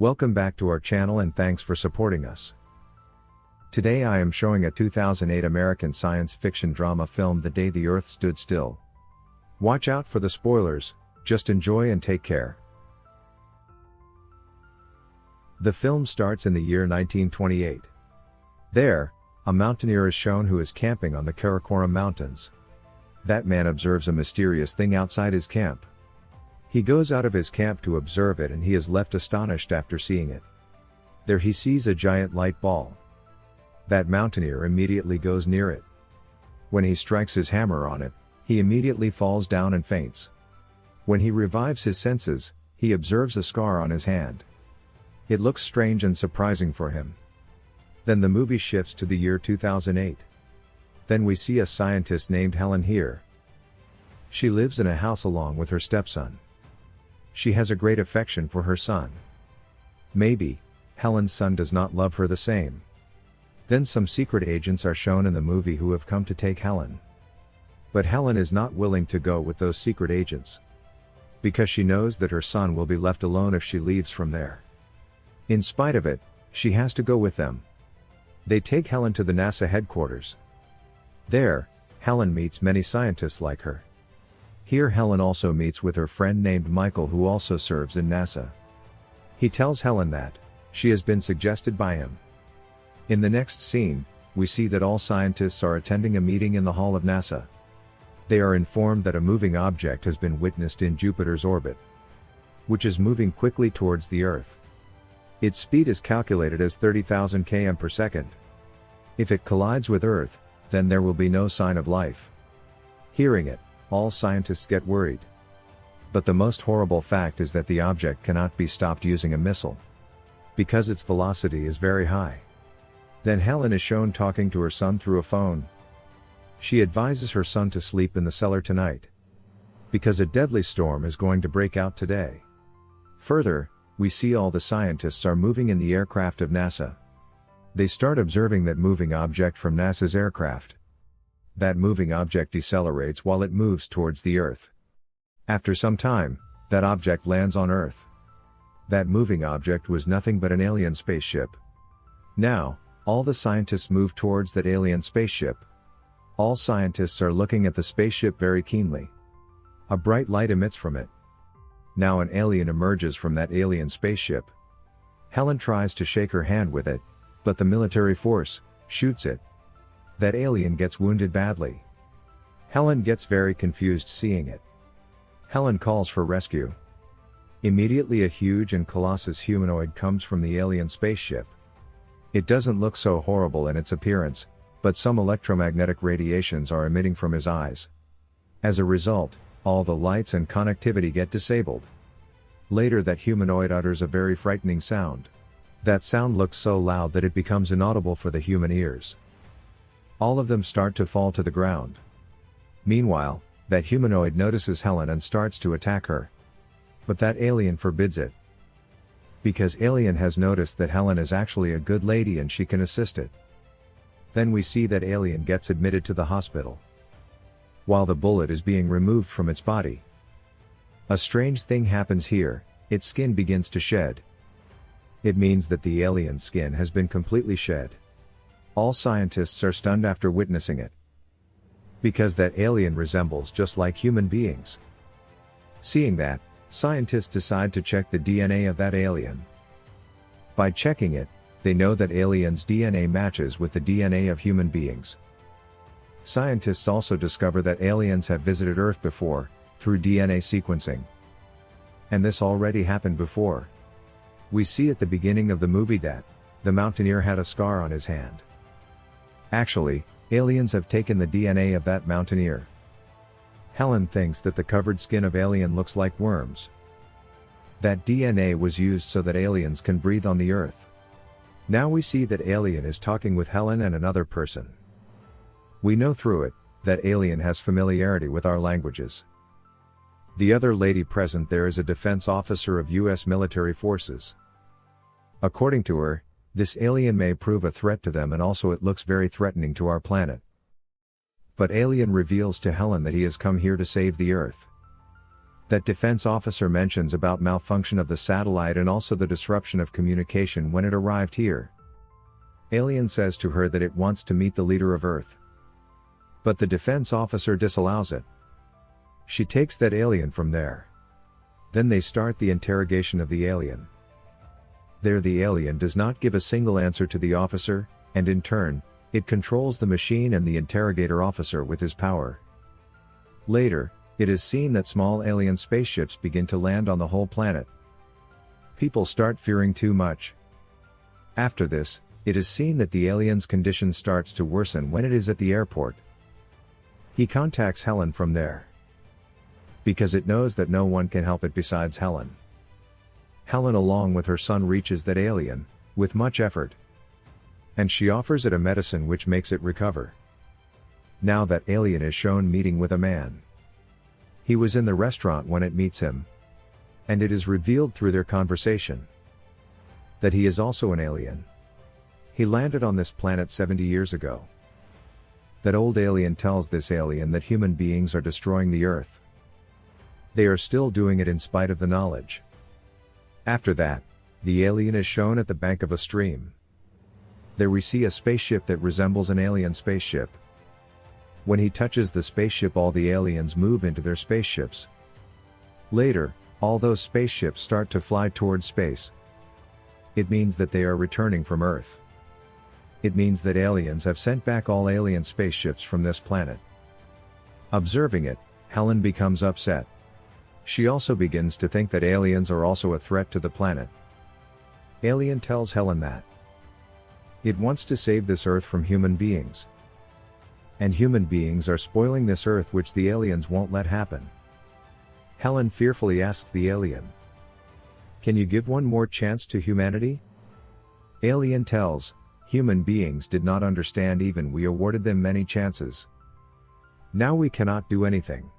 Welcome back to our channel and thanks for supporting us. Today I am showing a 2008 American science fiction drama film The Day the Earth Stood Still. Watch out for the spoilers, just enjoy and take care. The film starts in the year 1928. There, a mountaineer is shown who is camping on the Karakoram Mountains. That man observes a mysterious thing outside his camp. He goes out of his camp to observe it and he is left astonished after seeing it. There he sees a giant light ball. That mountaineer immediately goes near it. When he strikes his hammer on it, he immediately falls down and faints. When he revives his senses, he observes a scar on his hand. It looks strange and surprising for him. Then the movie shifts to the year 2008. Then we see a scientist named Helen here. She lives in a house along with her stepson. She has a great affection for her son. Maybe, Helen's son does not love her the same. Then some secret agents are shown in the movie who have come to take Helen. But Helen is not willing to go with those secret agents. Because she knows that her son will be left alone if she leaves from there. In spite of it, she has to go with them. They take Helen to the NASA headquarters. There, Helen meets many scientists like her. Here Helen also meets with her friend named Michael who also serves in NASA. He tells Helen that she has been suggested by him. In the next scene, we see that all scientists are attending a meeting in the hall of NASA. They are informed that a moving object has been witnessed in Jupiter's orbit, which is moving quickly towards the Earth. Its speed is calculated as 30,000 km per second. If it collides with Earth, then there will be no sign of life. Hearing it, all scientists get worried. But the most horrible fact is that the object cannot be stopped using a missile, because its velocity is very high. Then Helen is shown talking to her son through a phone. She advises her son to sleep in the cellar tonight, because a deadly storm is going to break out today. Further, we see all the scientists are moving in the aircraft of NASA. They start observing that moving object from NASA's aircraft. That moving object decelerates while it moves towards the Earth. After some time, that object lands on Earth. That moving object was nothing but an alien spaceship. Now, all the scientists move towards that alien spaceship. All scientists are looking at the spaceship very keenly. A bright light emits from it. Now an alien emerges from that alien spaceship. Helen tries to shake her hand with it, but the military force shoots it. That alien gets wounded badly. Helen gets very confused seeing it. Helen calls for rescue. Immediately a huge and colossus humanoid comes from the alien spaceship. It doesn't look so horrible in its appearance, but some electromagnetic radiations are emitting from his eyes. As a result, all the lights and connectivity get disabled. Later that humanoid utters a very frightening sound. That sound looks so loud that it becomes inaudible for the human ears. All of them start to fall to the ground. Meanwhile, that humanoid notices Helen and starts to attack her. But that alien forbids it. Because alien has noticed that Helen is actually a good lady and she can assist it. Then we see that alien gets admitted to the hospital. While the bullet is being removed from its body. A strange thing happens here, its skin begins to shed. It means that the alien's skin has been completely shed. All scientists are stunned after witnessing it. Because that alien resembles just like human beings. Seeing that, scientists decide to check the DNA of that alien. By checking it, they know that alien's DNA matches with the DNA of human beings. Scientists also discover that aliens have visited Earth before, through DNA sequencing. And this already happened before. We see at the beginning of the movie that the mountaineer had a scar on his hand. Actually, aliens have taken the DNA of that mountaineer. Helen thinks that the covered skin of alien looks like worms. That DNA was used so that aliens can breathe on the Earth. Now we see that alien is talking with Helen and another person. We know through it, that alien has familiarity with our languages. The other lady present there is a defense officer of US military forces. According to her, this alien may prove a threat to them and also it looks very threatening to our planet. But alien reveals to Helen that he has come here to save the Earth. That defense officer mentions about malfunction of the satellite and also the disruption of communication when it arrived here. Alien says to her that it wants to meet the leader of Earth. But the defense officer disallows it. She takes that alien from there. Then they start the interrogation of the alien. There the alien does not give a single answer to the officer, and in turn, it controls the machine and the interrogator officer with his power. Later, it is seen that small alien spaceships begin to land on the whole planet. People start fearing too much. After this, it is seen that the alien's condition starts to worsen when it is at the airport. He contacts Helen from there, because it knows that no one can help it besides Helen. Helen along with her son reaches that alien, with much effort. And she offers it a medicine which makes it recover. Now that alien is shown meeting with a man. He was in the restaurant when it meets him. And it is revealed through their conversation that he is also an alien. He landed on this planet 70 years ago. That old alien tells this alien that human beings are destroying the Earth. They are still doing it in spite of the knowledge. After that, the alien is shown at the bank of a stream. There we see a spaceship that resembles an alien spaceship. When he touches the spaceship, all the aliens move into their spaceships. Later, all those spaceships start to fly towards space. It means that they are returning from Earth. It means that aliens have sent back all alien spaceships from this planet. Observing it, Helen becomes upset. She also begins to think that aliens are also a threat to the planet. Alien tells Helen that it wants to save this Earth from human beings. And human beings are spoiling this Earth, which the aliens won't let happen. Helen fearfully asks the alien, "Can you give one more chance to humanity?" Alien tells, "Human beings did not understand even we awarded them many chances. Now we cannot do anything."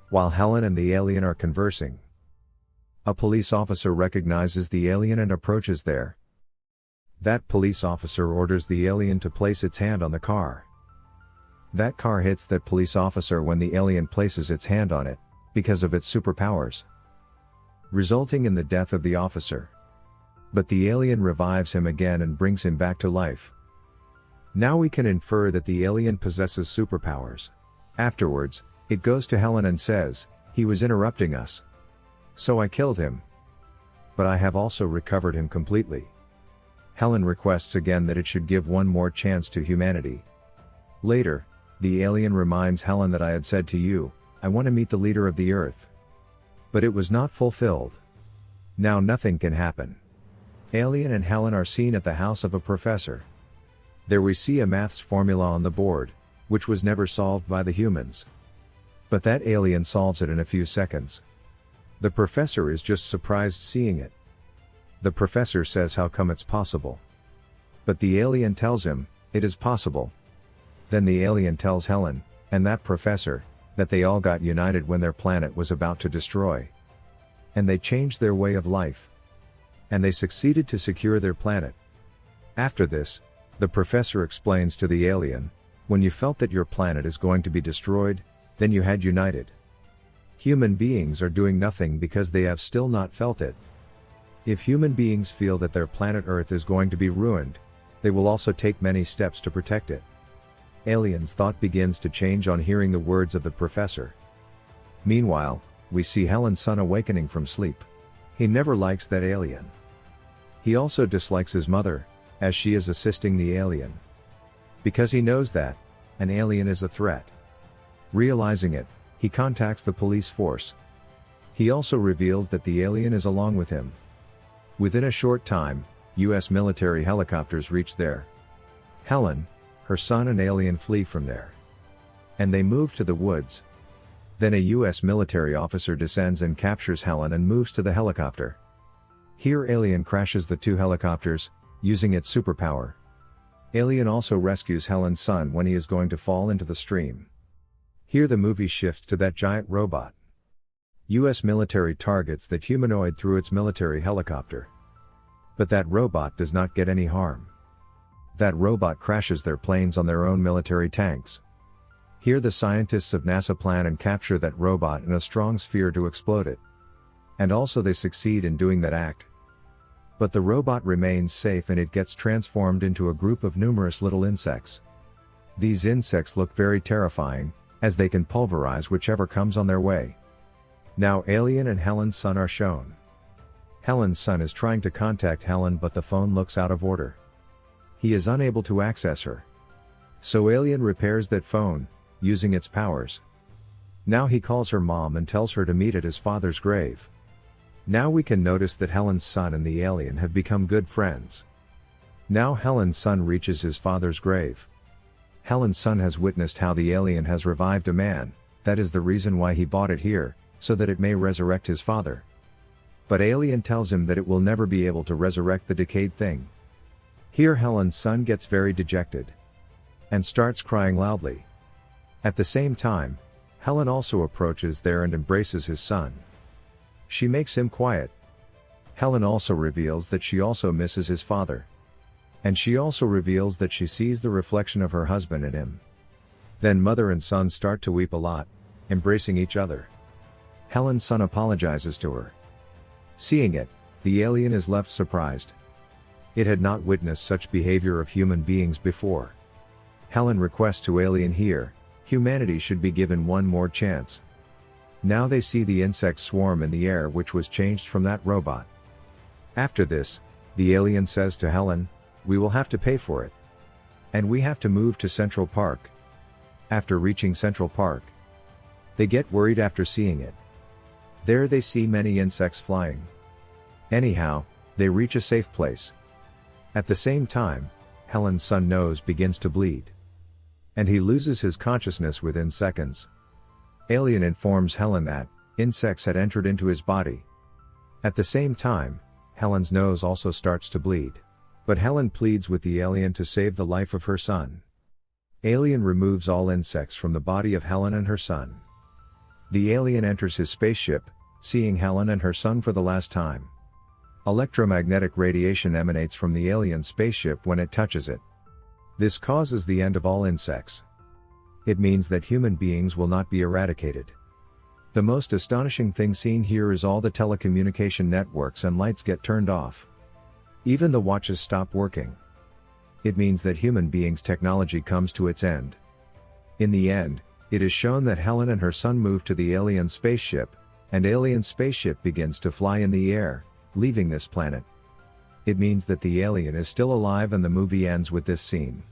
While Helen and the alien are conversing, a police officer recognizes the alien and approaches there. That police officer orders the alien to place its hand on the car. That car hits that police officer when the alien places its hand on it, because of its superpowers, resulting in the death of the officer. But the alien revives him again and brings him back to life. Now we can infer that the alien possesses superpowers. Afterwards, it goes to Helen and says, "He was interrupting us. So I killed him. But I have also recovered him completely." Helen requests again that it should give one more chance to humanity. Later, the alien reminds Helen that I had said to you, I want to meet the leader of the Earth. But it was not fulfilled. Now nothing can happen. Alien and Helen are seen at the house of a professor. There we see a maths formula on the board, which was never solved by the humans. But that alien solves it in a few seconds. The professor is just surprised seeing it. The professor says how come it's possible. But the alien tells him, it is possible. Then the alien tells Helen, and that professor, that they all got united when their planet was about to destroy. And they changed their way of life. And they succeeded to secure their planet. After this, the professor explains to the alien, when you felt that your planet is going to be destroyed, then you had united. Human beings are doing nothing because they have still not felt it. If human beings feel that their planet Earth is going to be ruined, they will also take many steps to protect it. Alien's thought begins to change on hearing the words of the professor. Meanwhile, we see Helen's son awakening from sleep. He never likes that alien. He also dislikes his mother, as she is assisting the alien. Because he knows that an alien is a threat. Realizing it, he contacts the police force. He also reveals that the alien is along with him. Within a short time, US military helicopters reach there. Helen, her son and alien flee from there. And they move to the woods. Then a US military officer descends and captures Helen and moves to the helicopter. Here alien crashes the two helicopters, using its superpower. Alien also rescues Helen's son when he is going to fall into the stream. Here the movie shifts to that giant robot. US military targets that humanoid through its military helicopter. But that robot does not get any harm. That robot crashes their planes on their own military tanks. Here the scientists of NASA plan and capture that robot in a strong sphere to explode it. And also they succeed in doing that act. But the robot remains safe and it gets transformed into a group of numerous little insects. These insects look very terrifying, as they can pulverize whichever comes on their way. Now Alien and Helen's son are shown. Helen's son is trying to contact Helen but the phone looks out of order. He is unable to access her. So Alien repairs that phone, using its powers. Now he calls her mom and tells her to meet at his father's grave. Now we can notice that Helen's son and the alien have become good friends. Now Helen's son reaches his father's grave. Helen's son has witnessed how the alien has revived a man, that is the reason why he bought it here, so that it may resurrect his father. But Alien tells him that it will never be able to resurrect the decayed thing. Here Helen's son gets very dejected. And starts crying loudly. At the same time, Helen also approaches there and embraces his son. She makes him quiet. Helen also reveals that she also misses his father. And she also reveals that she sees the reflection of her husband in him. Then mother and son start to weep a lot, embracing each other. Helen's son apologizes to her. Seeing it, the alien is left surprised. It had not witnessed such behavior of human beings before. Helen requests to Alien here, humanity should be given one more chance. Now they see the insects swarm in the air which was changed from that robot. After this, the alien says to Helen, "We will have to pay for it. And we have to move to Central Park." After reaching Central Park, they get worried after seeing it. There they see many insects flying. Anyhow, they reach a safe place. At the same time, Helen's son nose begins to bleed. And he loses his consciousness within seconds. Alien informs Helen that insects had entered into his body. At the same time, Helen's nose also starts to bleed. But Helen pleads with the alien to save the life of her son. Alien removes all insects from the body of Helen and her son. The alien enters his spaceship, seeing Helen and her son for the last time. Electromagnetic radiation emanates from the alien spaceship when it touches it. This causes the end of all insects. It means that human beings will not be eradicated. The most astonishing thing seen here is all the telecommunication networks and lights get turned off. Even the watches stop working. It means that human beings' technology comes to its end. In the end, it is shown that Helen and her son move to the alien spaceship, and alien spaceship begins to fly in the air, leaving this planet. It means that the alien is still alive and the movie ends with this scene.